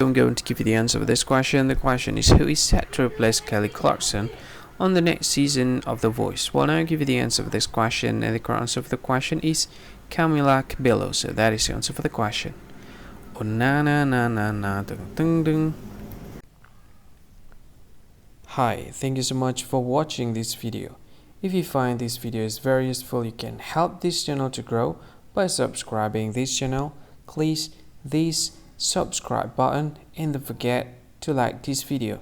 I'm going to give you the answer of this question. The question is, who is set to replace Kelly Clarkson on the next season of The Voice? Well, now I'll give you the answer of this question, and the correct answer of the question is Camila Cabello. So that is the answer for the question. Oh na na na na na dung dung dung. Hi, thank you so much for watching this video. If you find this video is very useful, you can help this channel to grow by subscribing this channel. Please this subscribe button and don't forget to like this video.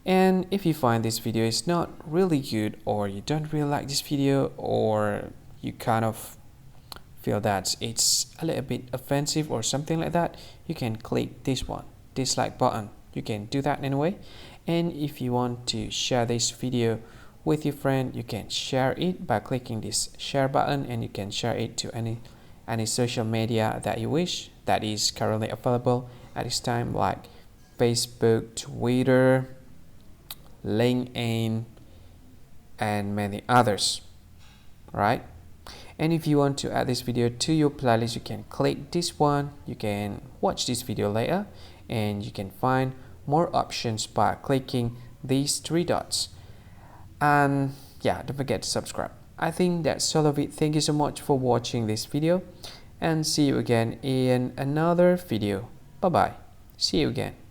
And if you find this video is not really good, or you don't really like this video, or you kind of feel that it's a little bit offensive or something like that, you can click this one, dislike button. You can do that anyway. And if you want to share this video with your friend, you can share it by clicking this share button, and you can share it to any social media that you wish that is currently available at this time, like Facebook, Twitter, LinkedIn, and many others, right? And if you want to add this video to your playlist, you can click this one. You can watch this video later, and you can find more options by clicking these three dots. And yeah, don't forget to subscribe. I think that's all of it. Thank you so much for watching this video, and see you again in another video. Bye bye. See you again.